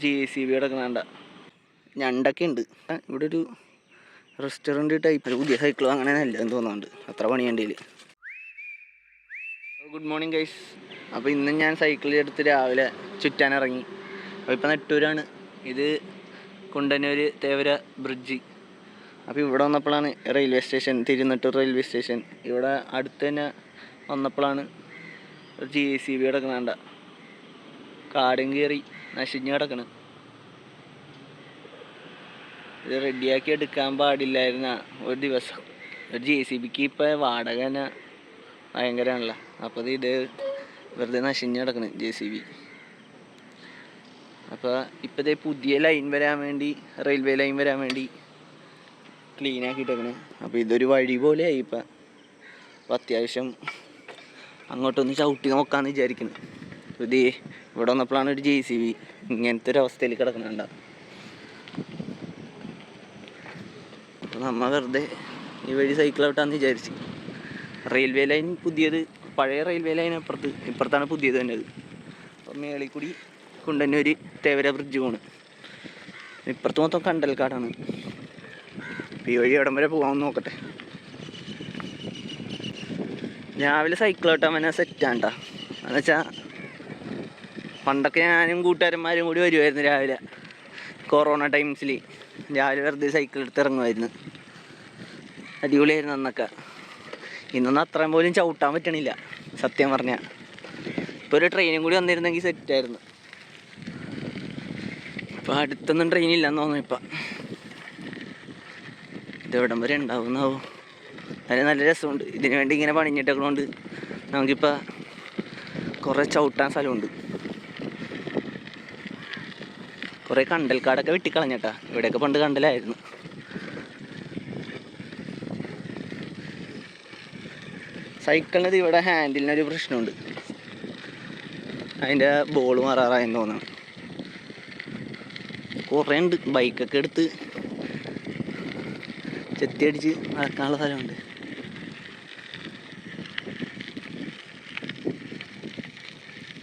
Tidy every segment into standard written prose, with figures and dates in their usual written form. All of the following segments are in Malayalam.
JCB കിടക്കണണ്ട ഞണ്ടൊക്കെ ഉണ്ട്. ഇവിടെ ഒരു റെസ്റ്റോറൻറ്റ് ടൈപ്പ് പുതിയ സൈക്കിളോ അങ്ങനെ നല്ലതെന്ന് തോന്നുന്നുണ്ട്. അത്ര പണിയുണ്ടെങ്കിൽ. Good morning guys. അപ്പോൾ ഇന്ന് ഞാൻ സൈക്കിൾ എടുത്ത് രാവിലെ ചുറ്റാനിറങ്ങി. അപ്പോൾ ഇപ്പോൾ നെട്ടൂരാണ്. ഇത് കുണ്ടന്നൂർ തേവര ബ്രിഡ്ജ്. അപ്പോൾ ഇവിടെ വന്നപ്പോഴാണ് railway station, Thirunettoor railway station. ഇവിടെ അടുത്ത് തന്നെ വന്നപ്പോഴാണ് ഒരു JCB കിടക്കണണ്ട. കാടും കയറി നശിഞ്ഞ് കിടക്കണ്. ഇത് റെഡിയാക്കി എടുക്കാൻ പാടില്ലായിരുന്ന ഒരു ദിവസം. ഒരു JCBക്ക് ഇപ്പോൾ വാടക തന്നെ ഭയങ്കരമാണല്ലോ. അപ്പോൾ ഇത് വെറുതെ നശിഞ്ഞ് കിടക്കണ് JCB. അപ്പോൾ ഇപ്പോഴത്തെ പുതിയ ലൈൻ വരാൻ വേണ്ടി, റെയിൽവേ ലൈൻ വരാൻ വേണ്ടി ക്ലീൻ ആക്കിയിട്ടേക്കണ്. അപ്പോൾ ഇതൊരു വഴി പോലെയായി ഇപ്പം. അപ്പോൾ അത്യാവശ്യം അങ്ങോട്ടൊന്ന് ചവിട്ടി നോക്കാമെന്ന് വിചാരിക്കുന്നു. ഇത് ഇവിടെ വന്നപ്പോഴാണ് ഒരു JCB ഇങ്ങനത്തെ ഒരു അവസ്ഥയിൽ കിടക്കുന്നുണ്ട. അപ്പോൾ നമ്മൾ വെറുതെ ഈ വഴി സൈക്കിൾ ഔട്ടാന്ന് വിചാരിച്ച്. റെയിൽവേ ലൈൻ പുതിയത്, പഴയ റെയിൽവേ ലൈൻ ഇപ്പുറത്താണ് പുതിയത് തന്നെ. അപ്പം മേളിൽ കൂടി കുണ്ടന്നൂർ തേവര ബ്രിഡ്ജ് പോണ്. ഇപ്പുറത്ത് മൊത്തം കണ്ടൽക്കാടാണ്. ഈ വഴി എവിടം വരെ പോകാമെന്ന് നോക്കട്ടെ. രാവിലെ സൈക്കിൾ ഓട്ടാൻ തന്നെ സെറ്റാണ്ട. എന്നുവെച്ചാൽ പണ്ടൊക്കെ ഞാനും കൂട്ടുകാരന്മാരും കൂടി വരുമായിരുന്നു രാവിലെ. കൊറോണ ടൈംസിൽ രാവിലെ വെറുതെ സൈക്കിൾ എടുത്ത് ഇറങ്ങുമായിരുന്നു. അടിപൊളിയായിരുന്നു അന്നൊക്കെ. ഇന്നൊന്നും അത്രയും പോലും ചവിട്ടാൻ പറ്റണില്ല സത്യം പറഞ്ഞാൽ. ഇപ്പോൾ ഒരു ട്രെയിനും കൂടി വന്നിരുന്നെങ്കിൽ സെറ്റായിരുന്നു. ഇപ്പോൾ അടുത്തൊന്നും ട്രെയിനില്ലെന്ന് തോന്നുന്നു. ഇപ്പം ഇതെവിടം വരെ ഉണ്ടാവുന്നാവും. അതിന് നല്ല രസമുണ്ട്. ഇതിനു വേണ്ടി ഇങ്ങനെ പണിഞ്ഞിട്ടേക്കണോണ്ട് നമുക്കിപ്പോൾ കുറേ ചവിട്ടാൻ സ്ഥലമുണ്ട്. കുറേ കണ്ടൽക്കാടൊക്കെ വെട്ടിക്കളഞ്ഞേട്ടാ. ഇവിടെയൊക്കെ പണ്ട് കണ്ടലായിരുന്നു. സൈക്കിളിന് ഇവിടെ ഹാൻഡിലിനൊരു പ്രശ്നമുണ്ട്. അതിൻ്റെ ബോൾ മാറാറായെന്ന് തോന്നുന്നു. കുറേ ഉണ്ട്. ബൈക്കൊക്കെ എടുത്ത് ചെത്തിയടിച്ച് നടക്കാനുള്ള സ്ഥലമുണ്ട്.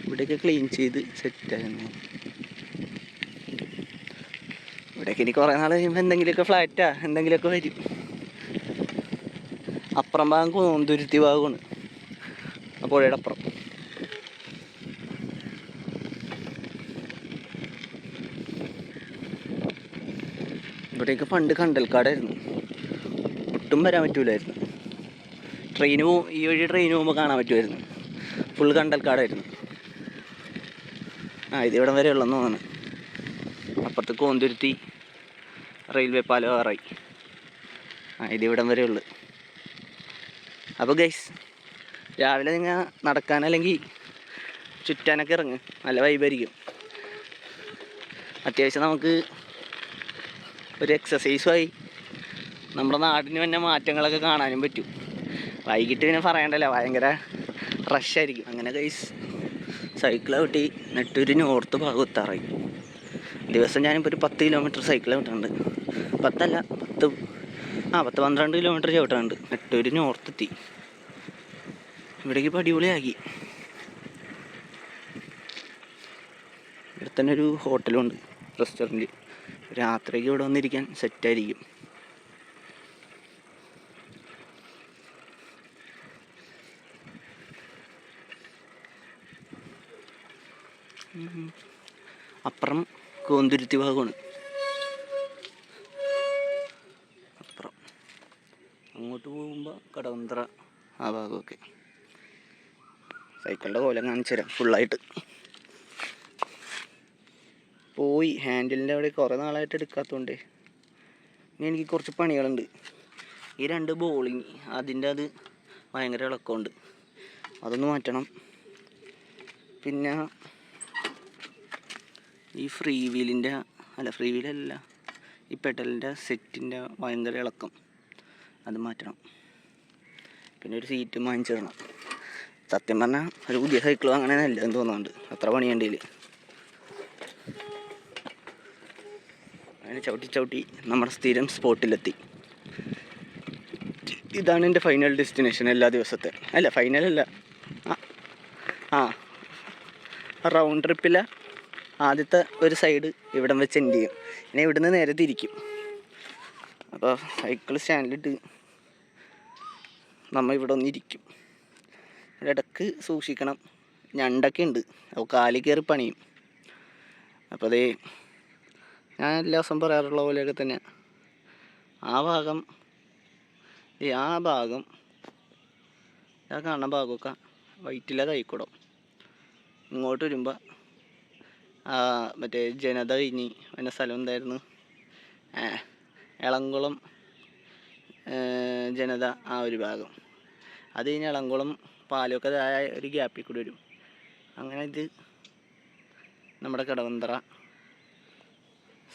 ഇവിടെയൊക്കെ ക്ലീൻ ചെയ്ത് സെറ്റായിരുന്നു. ഇവിടേക്ക് ഇനി കുറേ നാൾ കഴിയുമ്പോൾ എന്തെങ്കിലുമൊക്കെ ഫ്ലാറ്റാ എന്തെങ്കിലുമൊക്കെ വരും. അപ്പുറം ഭാഗം കോന്തുരുത്തി ഭാഗമാണ്, ആ പുഴയുടെ അപ്പുറം. ഇവിടേക്ക് പണ്ട് കണ്ടൽക്കാടായിരുന്നു. ഒട്ടും വരാൻ പറ്റൂലായിരുന്നു. ഈ വഴി ട്രെയിൻ പോകുമ്പോൾ കാണാൻ പറ്റുമായിരുന്നു. ഫുൾ കണ്ടൽക്കാടായിരുന്നു. ഇതിവിടെ വരെ ഉള്ളതെന്ന് തോന്നുന്നു. അപ്പുറത്ത് കോന്തുരുത്തി റെയിൽവേ പാലം ആറായി. ഇതിവിടം വരെ ഉള്ളു. അപ്പോൾ ഗൈസ്, രാവിലെ നിങ്ങൾ നടക്കാനല്ലെങ്കിൽ ചുറ്റാനൊക്കെ ഇറങ്ങും. നല്ല വൈബായിരിക്കും. അത്യാവശ്യം നമുക്ക് ഒരു എക്സസൈസുമായി നമ്മുടെ നാടിന് തന്നെ മാറ്റങ്ങളൊക്കെ കാണാനും പറ്റും. വൈകിട്ട് പിന്നെ പറയണ്ടല്ലോ, ഭയങ്കര റഷായിരിക്കും. അങ്ങനെ ഗൈസ് സൈക്കിൾ ഔട്ടി നെട്ടൂര് നോർത്ത് ഭാഗത്താറായി. ദിവസം ഞാനിപ്പോൾ ഒരു 10 കിലോമീറ്റർ സൈക്കിൾ ചവിട്ടാറുണ്ട്. 10-12 കിലോമീറ്റർ ചവിട്ടാറുണ്ട്. നെട്ടൂര് നോർത്തെത്തി. ഇവിടേക്ക് ഇപ്പോൾ അടിപൊളിയാക്കി. ഇവിടെ തന്നെ ഒരു ഹോട്ടലുണ്ട്, റെസ്റ്റോറൻറ്റ്. രാത്രിക്ക് ഇവിടെ വന്നിരിക്കാൻ സെറ്റായിരിക്കും. അപ്പുറം കോന്തുരുത്തി ഭാഗമാണ്. അപ്പുറം അങ്ങോട്ട് പോകുമ്പോൾ കടവന്ത്ര ആ ഭാഗമൊക്കെ. സൈക്കിളിൻ്റെ കോലം കാണിച്ചു തരാം ഫുള്ളായിട്ട്. പോയി ഹാൻഡിലിൻ്റെ അവിടെ കുറേ നാളായിട്ട് എടുക്കാത്തതുകൊണ്ട് ഇനി എനിക്ക് കുറച്ച് പണികളുണ്ട്. ഈ 2 ബോളിങ് അതിൻ്റെ അത് ഭയങ്കര ഇളക്കമുണ്ട്, അതൊന്ന് മാറ്റണം. പിന്നെ ഈ ഫ്രീ വീലല്ല, ഈ പെഡലിൻ്റെ സെറ്റിൻ്റെ ഭയങ്കര ഇളക്കം, അത് മാറ്റണം. പിന്നെ ഒരു സീറ്റും വാങ്ങിച്ചിടണം. സത്യം പറഞ്ഞാൽ ഒരു പുതിയ സൈക്കിളോ അങ്ങനെ നല്ലതെന്ന് തോന്നുന്നുണ്ട്. അത്ര പണിയുണ്ടെങ്കിൽ അങ്ങനെ ചവിട്ടി നമ്മുടെ സ്ഥിരം സ്പോട്ടിലെത്തി. ഇതാണ് എൻ്റെ ഫൈനൽ ഡെസ്റ്റിനേഷൻ എല്ലാ ദിവസത്തെ. അല്ല, ഫൈനലല്ല, റൗണ്ട് ട്രിപ്പിലെ ആദ്യത്തെ ഒരു സൈഡ് ഇവിടം വെച്ച് എൻഡ് ചെയ്യും. പിന്നെ ഇവിടുന്ന് നേരെ തിരിക്കും. അപ്പോൾ സൈക്കിൾ സ്റ്റാൻഡിലിട്ട് നമ്മൾ ഇവിടെ ഒന്നിരിക്കും. ഇടയ്ക്ക് സൂക്ഷിക്കണം, ഞണ്ടൊക്കെ ഉണ്ട്, അപ്പോൾ കാലിൽ കയറി പണിയും. അപ്പോൾ അതേ ഞാൻ എല്ലാ ദിവസം പറയാറുള്ള പോലെയൊക്കെ തന്നെ ആ ഭാഗം കാണുന്ന ഭാഗമൊക്കെ വൈറ്റില തൈക്കുടം. ഇങ്ങോട്ട് വരുമ്പോൾ മറ്റേ ജനത കഴിഞ്ഞ് പിന്നെ സ്ഥലം എന്തായിരുന്നു, എളംകുളം ജനത ആ ഒരു ഭാഗം. അത് കഴിഞ്ഞ് എളംകുളം പാലമൊക്കെ ആയ ഒരു ഗ്യാപ്പിൽ കൂടി വരും. അങ്ങനെ ഇത് നമ്മുടെ കടവന്ത്ര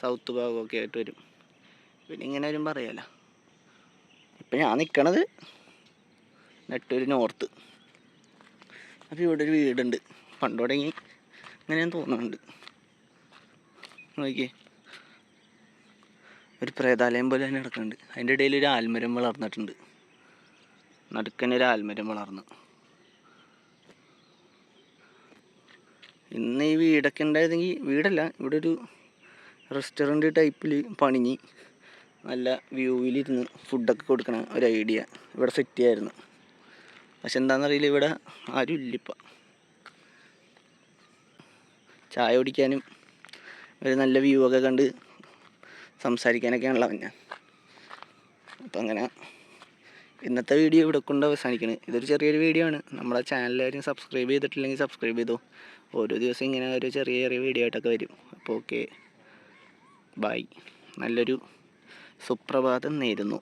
സൗത്ത് ഭാഗമൊക്കെ ആയിട്ട് വരും. പിന്നെ ഇങ്ങനെ വരുമ്പോൾ അറിയാലോ. ഇപ്പം ഞാൻ നിൽക്കണത് നെട്ടൂർ നോർത്ത്. അപ്പോൾ ഇവിടെ ഒരു വീടുണ്ട്, പണ്ട് തുടങ്ങി അങ്ങനെയും തോന്നുന്നുണ്ട്. നോക്കിയേ, ഒരു പ്രേതാലയം പോലെ തന്നെ കിടക്കുന്നുണ്ട്. അതിൻ്റെ ഇടയിൽ ഒരു ആൽമരം വളർന്നിട്ടുണ്ട്, നടുക്കന്നെ ഒരു ആൽമരം വളർന്നു. ഇന്ന് ഈ വീടൊക്കെ ഉണ്ടായിരുന്നെങ്കിൽ, വീടല്ല, ഇവിടെ ഒരു റെസ്റ്റോറൻറ്റ് ടൈപ്പിൽ പണിഞ്ഞ് നല്ല വ്യൂവിലിരുന്ന് ഫുഡൊക്കെ കൊടുക്കണ ഒരു ഐഡിയ ഇവിടെ സെറ്റ് ചെയ്യായിരുന്നു. പക്ഷെ എന്താണെന്നറിയില്ല, ഇവിടെ ആരും ഇല്ലിപ്പം. ചായ കുടിക്കാനും ഒരു നല്ല വ്യൂ ഒക്കെ കണ്ട് സംസാരിക്കാനൊക്കെയാണല്ലോ ഞാൻ. അപ്പം അങ്ങനെ ഇന്നത്തെ വീഡിയോ ഇവിടെ കൊണ്ട് അവസാനിക്കണം. ഇതൊരു ചെറിയൊരു വീഡിയോ ആണ്. നമ്മുടെ ചാനലിലാരും സബ്സ്ക്രൈബ് ചെയ്തിട്ടില്ലെങ്കിൽ സബ്സ്ക്രൈബ് ചെയ്തോ. ഓരോ ദിവസം ഇങ്ങനെ ഒരു ചെറിയ വീഡിയോ ആയിട്ടൊക്കെ വരും. അപ്പോൾ ഓക്കെ, ബൈ. നല്ലൊരു സുപ്രഭാതം നേരുന്നു.